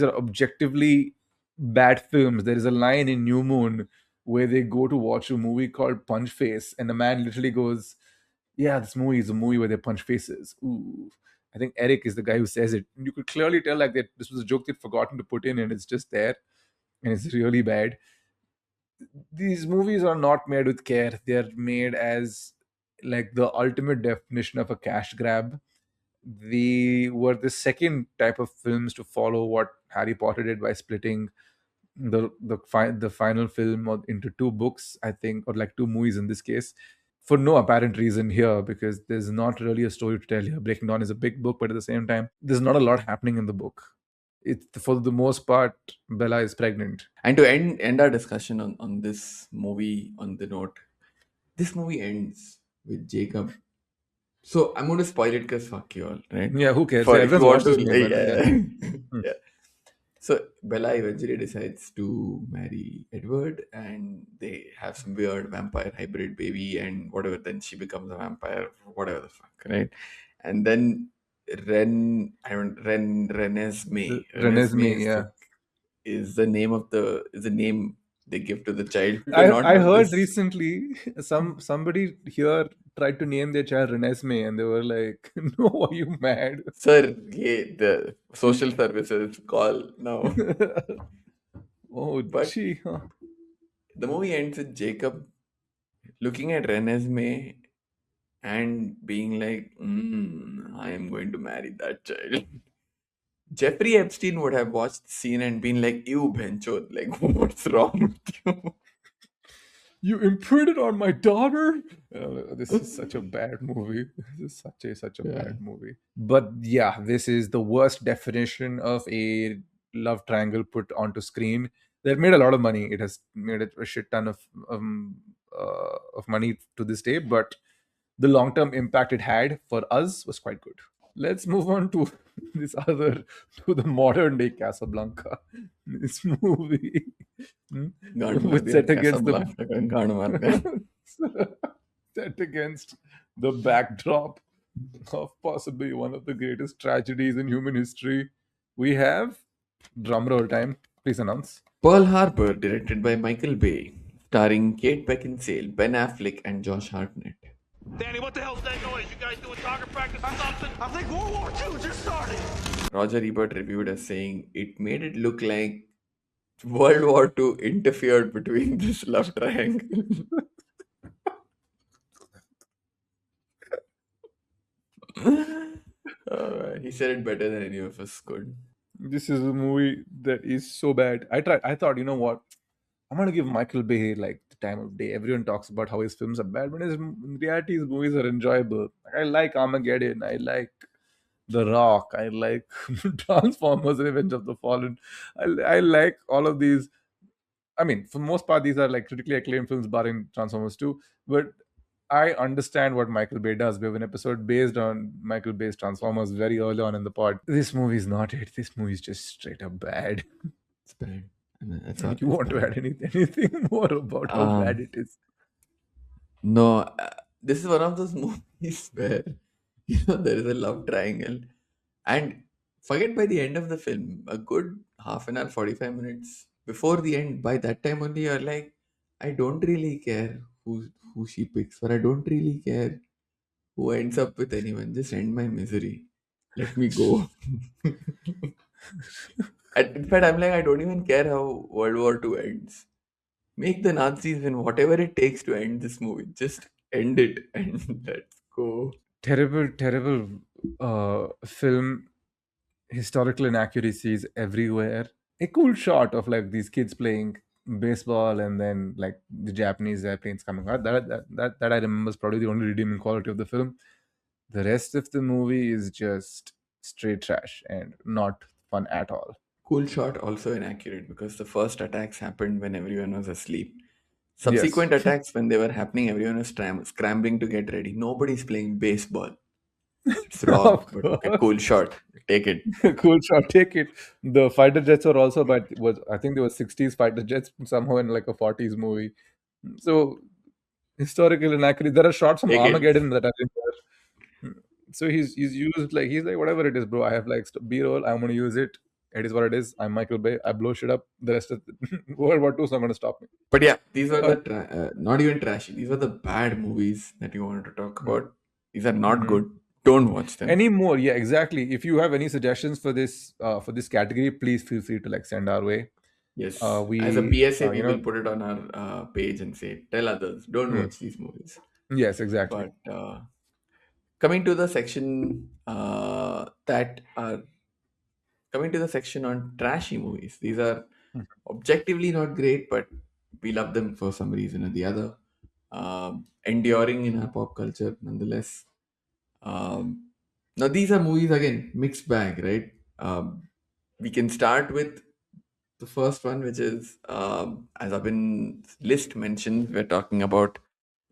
are objectively bad films. There is a line in New Moon where they go to watch a movie called Punch Face, and the man literally goes, "Yeah, this movie is a movie where they punch faces." Ooh. I think Eric is the guy who says it. And you could clearly tell like that this was a joke they'd forgotten to put in, and it's just there, and it's really bad. These movies are not made with care. They're made as like the ultimate definition of a cash grab. They were the second type of films to follow what Harry Potter did by splitting the final film into two books, I think, or like two movies in this case, for no apparent reason here, because there's not really a story to tell here. Breaking Dawn is a big book, but at the same time, there's not a lot happening in the book. It's, for the most part, Bella is pregnant. And to end our discussion on this movie on the note, this movie ends with Jacob. So I'm going to spoil it because fuck you all, right? Yeah, who cares? For Yeah, if you everyone's want watched to, this movie, by the way, yeah. yeah. So Bella eventually decides to marry Edward, and they have some weird vampire hybrid baby and whatever. Then she becomes a vampire, whatever the fuck, right? And then Renesmee. Renesmee, Renesmee yeah. is the name they give to the child. We do I not I know heard this. recently somebody here tried to name their child Renesmee, and they were like, "No, are you mad?" Sir, the social services call now. Oh, But gee, huh. the movie ends with Jacob looking at Renesmee and being like, I am going to marry that child. Jeffrey Epstein would have watched the scene and been like, ew, bencho, like, what's wrong with you? You imprinted on my daughter. This is such a bad movie. This is such a Yeah. bad movie. But yeah, this is the worst definition of a love triangle put onto screen. That made a lot of money. It has made a shit ton of money to this day, but the long term impact it had for us was quite good. Let's move on to to the modern day Casablanca. This movie, Gaanu set against the Casablanca, gaanu maar diya. set against the backdrop of possibly one of the greatest tragedies in human history. We have drumroll time. Please announce. Pearl Harbor, directed by Michael Bay, starring Kate Beckinsale, Ben Affleck, and Josh Hartnett. Danny, what the hell's that noise? You guys doing target practice or something? I think World War II just started. Roger Ebert reviewed as saying it made it look like World War II interfered between this love triangle. He said it better than any of us could. This is a movie that is so bad. I thought, you know what? I'm gonna give Michael Bay like the time of day. Everyone talks about how his films are bad, but in reality, his movies are enjoyable. I like Armageddon. I like The Rock. I like Transformers: Revenge of the Fallen. I like all of these. I mean, for the most part, these are like critically acclaimed films, barring Transformers 2. But I understand what Michael Bay does. We have an episode based on Michael Bay's Transformers very early on in the pod. This movie is not it. This movie is just straight up bad. It's bad. I mean, that's You want to add anything more about how bad it is? No, this is one of those movies where there is a love triangle, and forget by the end of the film, a good half an hour, 45 minutes before the end. By that time only, you're like, I don't really care who she picks, or I don't really care who ends up with anyone. Just end my misery. Let me go. In fact, I'm like, I don't even care how World War II ends. Make the Nazis win whatever it takes to end this movie. Just end it and let's go. Terrible, terrible film. Historical inaccuracies everywhere. A cool shot of like these kids playing baseball and then like the Japanese airplanes coming out. That I remember is probably the only redeeming quality of the film. The rest of the movie is just straight trash and not fun at all. Cool shot, also inaccurate because the first attacks happened when everyone was asleep. Yes, Subsequent attacks, when they were happening, everyone was scrambling to get ready. Nobody's playing baseball. It's wrong, of but okay, course. cool shot. Take it. Cool shot, take it. The fighter jets were also, but was I think there were 60s fighter jets somehow in like a 40s movie. So historical inaccuracy. There are shots from Take it. Armageddon that are in there. So he's used like he's like whatever it is, bro. I have like B-roll. I'm gonna use it. It is what it is. I'm Michael Bay. I blow shit up. The rest of World War II is not gonna stop me. But yeah, these were Uh, the not even trashy. These were the bad movies that you wanted to talk about. These are not mhm. good. Don't watch them. Any more? Yeah, exactly. If you have any suggestions for this category, please feel free to like send our way. Yes, as a We PSA, we you will know put it on our page and say, tell others, don't mm, watch these movies. yes, exactly. But coming to the section that are coming to the section on trashy movies. These are Mhm. objectively not great, but we love them for some reason or the other. Enduring in our pop culture, nonetheless. Now, these are movies again, mixed bag, right? We can start with the first one, which is, as Abhin's list mentioned, we're talking about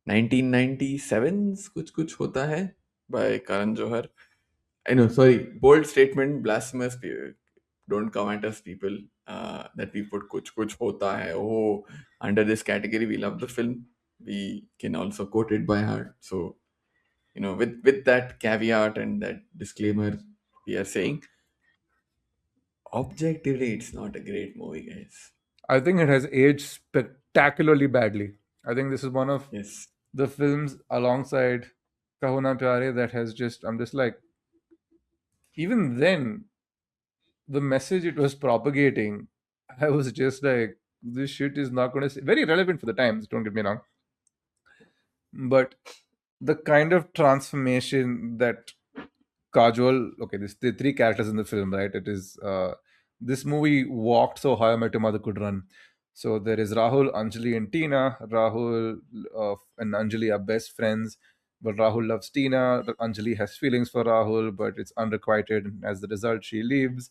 1997's Kuch Kuch Hota Hai by Karan Johar. I know, sorry, bold statement, blasphemous. Don't come at us, people, that we put Kuch Kuch Hota Hai. Oh, under this category, we love the film. We can also quote it by heart. So, with that caveat and that disclaimer, we are saying, objectively, it's not a great movie, guys. I think it has aged spectacularly badly. I think this is one of Yes. the films alongside Kahuna Pyare that has just I'm just like even then the message it was propagating, I was just like this shit is not going to very relevant for the times. Don't get me wrong, but the kind of transformation that Kajol, okay, this the three characters in the film, right? It is this movie walked so How I Met Your Mother could run. So there is Rahul, Anjali, and Tina. Rahul and Anjali are best friends, but Rahul loves Tina. Anjali has feelings for Rahul, but it's unrequited. And as the result, she leaves.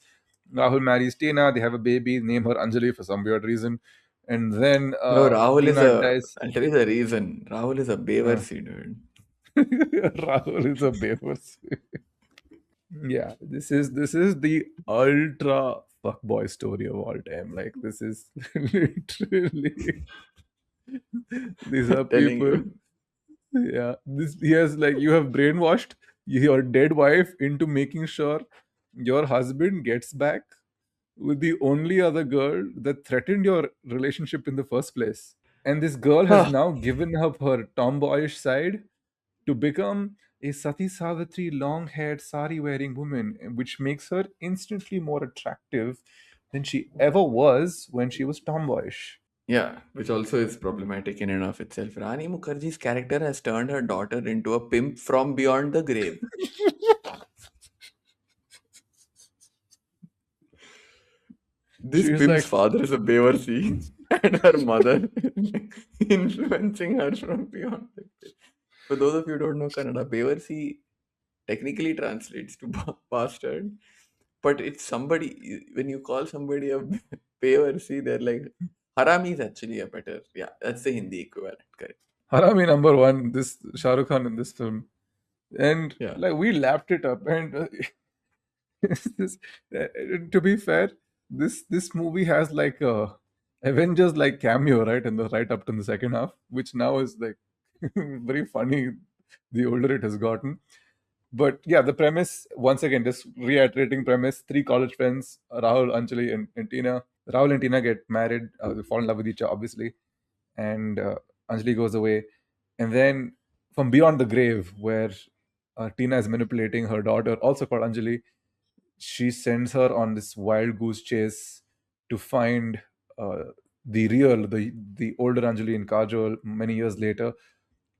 Rahul marries Tina. They have a baby. Name her Anjali for some weird reason. And then Bro, Tina dies. I'll tell you the reason. Rahul is a Uh, Beversi, dude. Rahul is a baby. Yeah, this is the ultra fuckboy story of all time. Like this is literally these are Telling people. you. Yeah, this he has like you have brainwashed your dead wife into making sure your husband gets back with the only other girl that threatened your relationship in the first place. And this girl has Huh. now given up her tomboyish side to become a Sati Savitri long haired sari wearing woman, which makes her instantly more attractive than she ever was when she was tomboyish. Yeah, which also is problematic in and of itself. Rani Mukherjee's character has turned her daughter into a pimp from beyond the grave. This She's pimp's like, father is a Beversi, and her mother influencing her from beyond the grave. For those of you who don't know Kannada, Beversi technically translates to bastard, but it's somebody, when you call somebody a Beversi, they're like, Harami is actually a better, yeah, that's the Hindi equivalent, correct. Harami number one, this Shah Rukh Khan in this film. And Yeah. like we lapped it up. And this, to be fair, this movie has like a Avengers like cameo right in the right up to the second half, which now is like very funny the older it has gotten. But yeah, the premise once again, just reiterating premise: three college friends, Rahul, Anjali, and Tina. Rahul and Tina get married, they fall in love with each other, obviously, and Anjali goes away, and then from beyond the grave, where Tina is manipulating her daughter, also called Anjali, she sends her on this wild goose chase to find uh, the older Anjali and Kajol many years later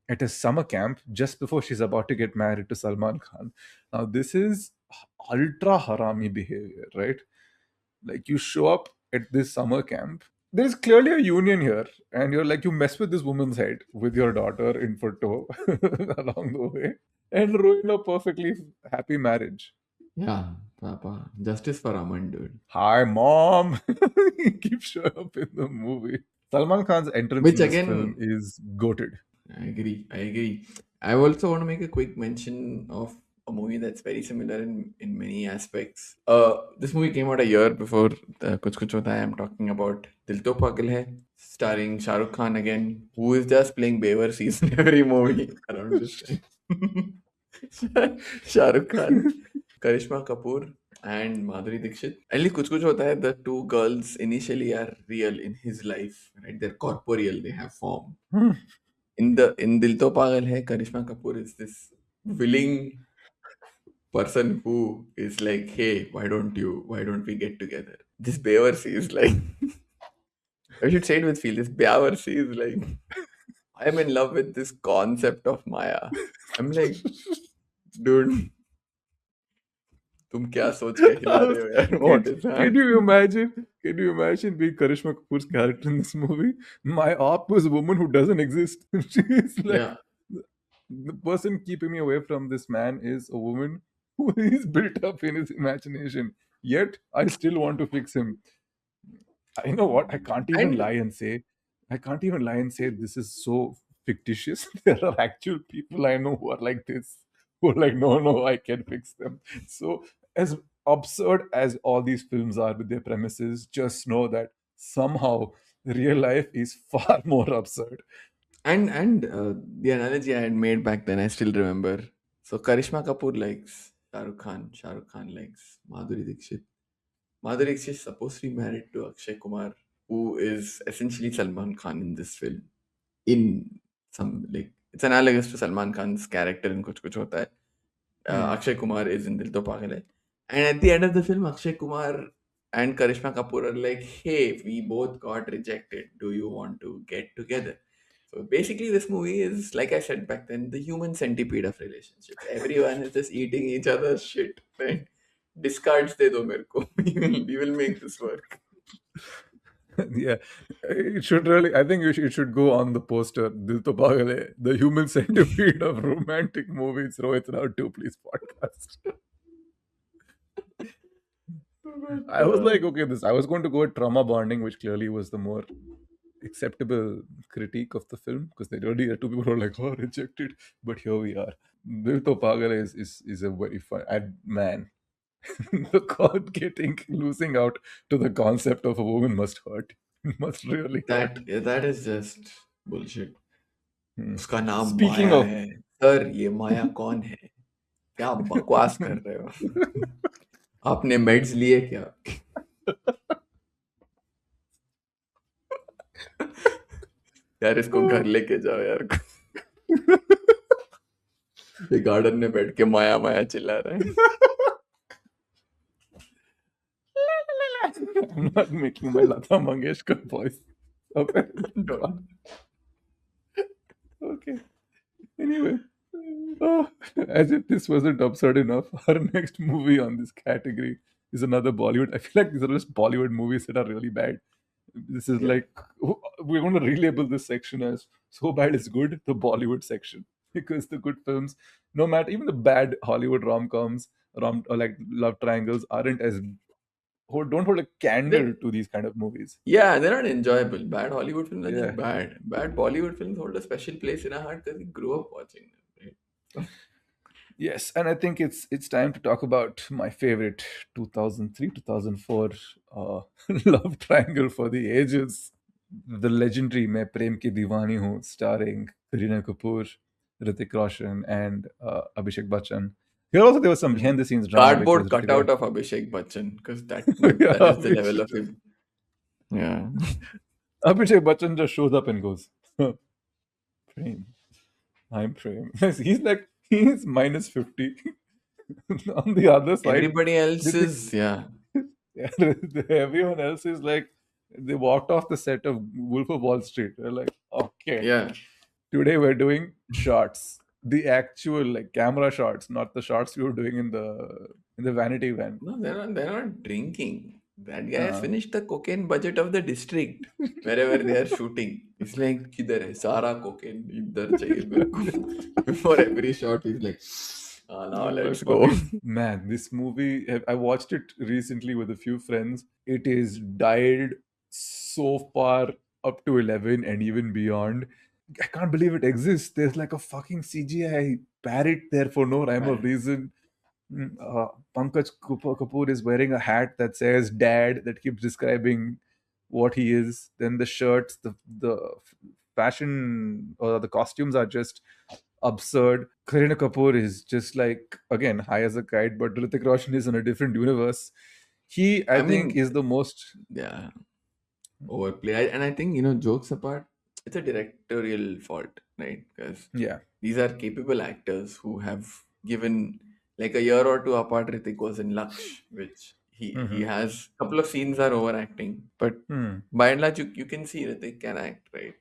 at a summer camp just before she's about to get married to Salman Khan. Now this is ultra harami behavior, right? Like you show up at this summer camp. There's clearly a union here, and you're like you mess with this woman's head with your daughter in for tow along the way, and ruin a perfectly happy marriage. Yeah, Papa. Justice for Aman, dude. Hi, mom. He keeps showing up in the movie. Salman Khan's entrance Which in this film again, is goated. I agree. I agree. I also want to make a quick mention of a movie that's very similar in many aspects. This movie came out a year before the Kuch Hota Hai. I'm talking about Dil To Pagal Hai, starring Shah Rukh Khan again, who is just playing Beaversees in every movie around this time. Shah Rukh Khan, Karishma Kapoor, and Madhuri Dixit. Only Kuch Hota Hai, the two girls initially are real in his life, right? They're corporeal, they have form. In Dil To Pagal Hai, Karishma Kapoor is this willing person who is like, hey, why don't we get together? This Beaversea is like, I should say it with feel. This Beaversea is like, I'm in love with this concept of Maya. I'm like, dude, तुम क्या सोच के हिला रहे हो यार? What is that? Can you imagine? Can you imagine being Karishma Kapoor's character in this movie? My op was a woman who doesn't exist. She's like, Yeah. the person keeping me away from this man is a woman who is built up in his imagination. Yet I still want to fix him. You know what? I can't even And lie and say, this is so fictitious. There are actual people I know who are like this, who are like, no, I can fix them. So, as absurd as all these films are with their premises, just know that somehow real life is far more absurd. the analogy I had made back then, I still remember. So Karishma Kapoor likes Shah Rukh Khan likes Madhuri Dixit. Madhuri Dixit is supposed to be married to Akshay Kumar, who is essentially Salman Khan in this film. In some like it's analogous to Salman Khan's character in Kuch Hota Hai. Akshay Kumar is in Dil To Pagal Hai. And at the end of the film, Akshay Kumar and Karishma Kapoor are like, hey, we both got rejected. Do you want to get together? So basically, this movie is, like I said back then, the human centipede of relationships. Everyone is just eating each other's shit. Right? Discards de do mere ko. We will make this work. Yeah, it should really. I think it should go on the poster. Dil To Pagal Hai, the human centipede of romantic movies. Rohit Rao 2, please podcast. I was like, okay, I was going to go with trauma bonding, which clearly was the more acceptable critique of the film because they already two people who are like, oh, rejected, but here we are. Dil To Pagal Hai is a very fun man. The God losing out to the concept of a woman must hurt. Must really hurt. That is just bullshit. उसका नाम Speaking Maya of है sir ये माया कौन है क्या बकवास कर रहे हो आपने मेड्स लिए क्या यार इसको घर लेके जाओ यार ये गार्डन में बैठ के माया माया चिल्ला रहे हैं I'm not making my Lata Mangeshkar voice. Okay. Anyway, as if this wasn't absurd enough, our next movie on this category is another Bollywood. I feel like these are just Bollywood movies that are really bad. This is like we're going to relabel this section as so bad it's good, the Bollywood section, because the good films, no matter even the bad Hollywood rom-coms, or like love triangles, aren't as don't hold a candle to these kind of movies. Yeah, they're not enjoyable. Bad Hollywood films are Yeah. just bad. Bad Bollywood films hold a special place in our heart because we grew up watching them. Right? Yes, and I think it's time to talk about my favorite 2003 2004 love triangle for the ages, the legendary "मैं प्रेम की दीवानी हूँ" starring Kareena Kapoor, Hrithik Roshan, and Abhishek Bachchan. Here also there was some behind the scenes drama. Cardboard because cutout of Abhishek Bachchan because that Yeah, is the level of him. Yeah. Abhishek Bachchan just shows up and goes, Prem, I'm Prem. He's like, he's minus 50. On the other side, Everybody else they think is, yeah. everyone else is like they walked off the set of Wolf of Wall Street. They're like, okay, Yeah. today we're doing shots, the actual like camera shots, not the shots we were doing in the vanity van. No, they're not drinking. That guy has Uh, finished the cocaine budget of the district wherever they are shooting. It's like किधर है सारा cocaine इधर चाहिए मेरे को. Before every shot he's like, now let's go. Man, this movie, I watched it recently with a few friends. It is dialed so far up to 11 and even beyond. I can't believe it exists. There's like a fucking CGI parrot there for no rhyme or reason. Pankaj Kapoor is wearing a hat that says dad, that keeps describing what he is. Then the shirts, the fashion or the costumes are just absurd. Kareena Kapoor is just like, again, high as a kite, but Hrithik Roshan is in a different universe. He, I I think, mean, is the most. yeah, overplay. And I think, jokes apart, it's a directorial fault, right? Because Yeah. these are capable actors who have given like a year or two apart. Ritik was in Laksh, which he has a couple of scenes are overacting, but by and large, you can see Ritik can act, right?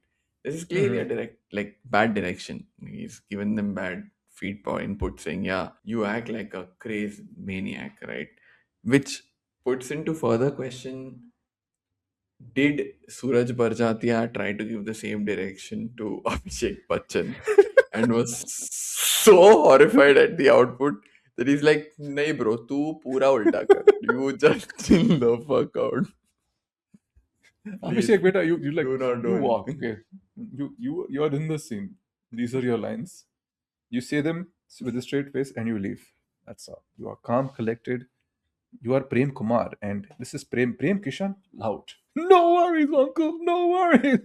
This is clearly a bad direction. He's given them bad feedback input saying, yeah, you act like a crazed maniac, right? Which puts into further question, did Suraj Barjatia try to give the same direction to Abhishek Bachchan and was so horrified at the output that he's like, "Nahi bro, tu pura ulta kar. You just chill the fuck out. Please, Abhishek, beta, you like do not do you walk. anything." Okay, you are in the scene. These are your lines. You say them with a straight face and you leave. That's all. You are calm, collected. You are Prem Kumar, and this is Prem Kishan. Loud. No worries, uncle. No worries.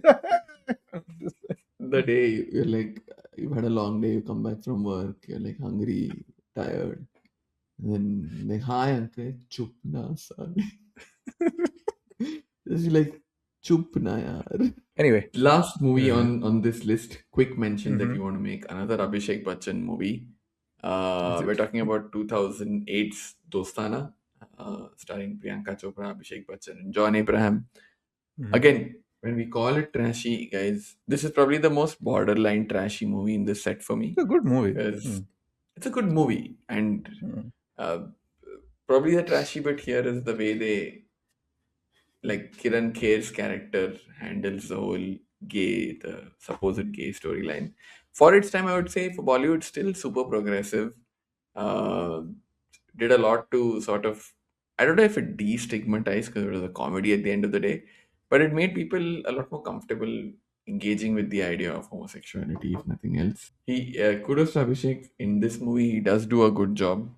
The day you're like, you've had a long day, you come back from work, you're like hungry, tired. And then like, hi uncle, chup na son. Just like, chup na yaar. Anyway, Last movie on this list, quick mention that we want to make, another Abhishek Bachchan movie. We're talking about 2008's Dostana, starring Priyanka Chopra, Abhishek Bachchan, and John Abraham. Again, when we call it trashy, guys, this is probably the most borderline trashy movie in this set for me. it's a good movie. Because it's a good movie, and probably the trashy bit here is the way they, like Kiran Kher's character handles the whole the supposed gay storyline. For its time, I would say for Bollywood, still super progressive. Uh, did a lot to sort of, I don't know if it destigmatized because it was a comedy at the end of the day, but it made people a lot more comfortable engaging with the idea of homosexuality, if nothing else. Kudos to Abhishek. In this movie, he does do a good job.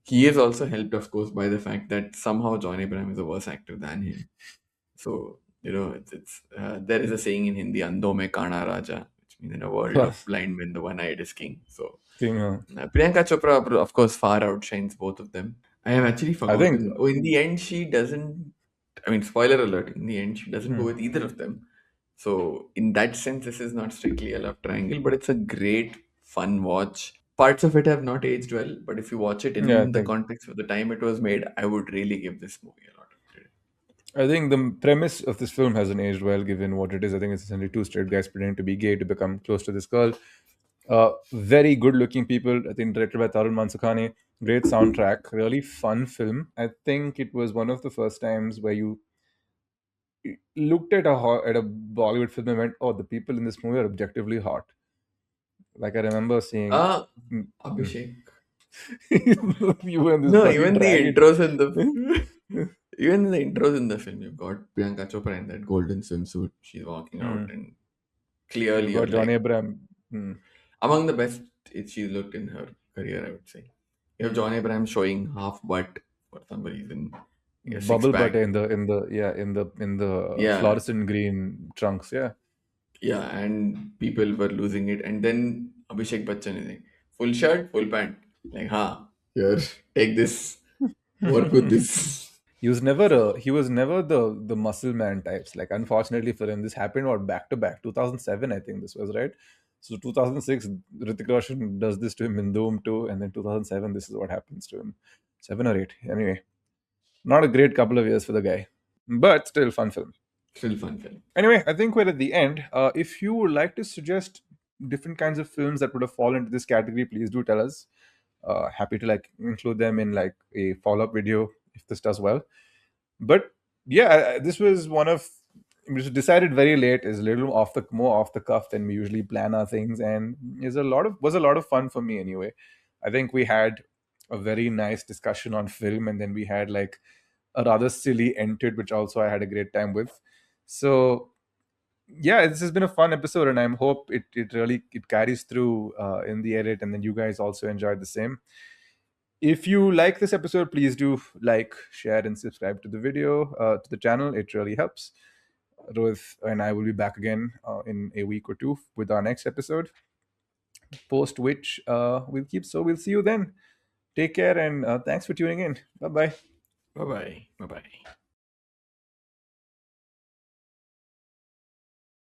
He is also helped, of course, by the fact that somehow John Abraham is a worse actor than him. So, it's there is a saying in Hindi, Andho mein Kana Raja, which means in a world of blind men, the one-eyed is king. So, Priyanka Chopra, of course, far outshines both of them. I have actually forgotten. In the end, she doesn't, I mean, spoiler alert, in the end, she doesn't go with either of them. So, in that sense, this is not strictly a love triangle, but it's a great, fun watch. Parts of it have not aged well, but if you watch it in the context of the time it was made, I would really give this movie a lot of credit. I think the premise of this film hasn't aged well, given what it is. I think it's essentially two straight guys pretending to be gay to become close to this girl. Very good-looking people. I think directed by Tarun Mansukhani. Great soundtrack. Really fun film. I think it was one of the first times where you looked at a Bollywood film and went, "Oh, the people in this movie are objectively hot." Like I remember seeing Abhishek. Even the intros in the even the intros in the film, you've got Priyanka Chopra in that golden swimsuit. She's walking out, and clearly got John Abraham. Among the best she's looked in her career, I would say. You have John Abraham showing half butt for some reason. Bubble butt in the fluorescent green trunks, Yeah, and people were losing it. And then Abhishek Bachchan is like, full shirt, full pant. Like, here, take this, work with this. He was never the muscle man types. Like, unfortunately for him, this happened back to back. 2007, I think this was, right? So 2006, Hrithik Roshan does this to him in Doom 2, and then 2007, this is what happens to him. 7 or 8. Anyway, not a great couple of years for the guy, but still fun film. Still fun film. Anyway, I think we're at the end. If you would like to suggest different kinds of films that would have fallen into this category, please do tell us. Happy to like include them in like a follow-up video if this does well. But yeah, this was one of, it was decided very late, is a little more off the cuff than we usually plan our things, and was a lot of fun for me anyway. I think we had a very nice discussion on film, and then we had like a rather silly entered, which also I had a great time with. So yeah, this has been a fun episode, and I hope it really it carries through in the edit, and then you guys also enjoyed the same. If you like this episode, please do like, share, and subscribe to the video, to the channel. It really helps. Rohit and I will be back again in a week or two with our next episode, post which we'll see you then. Take care, and thanks for tuning in. Bye bye. Bye bye. Bye bye.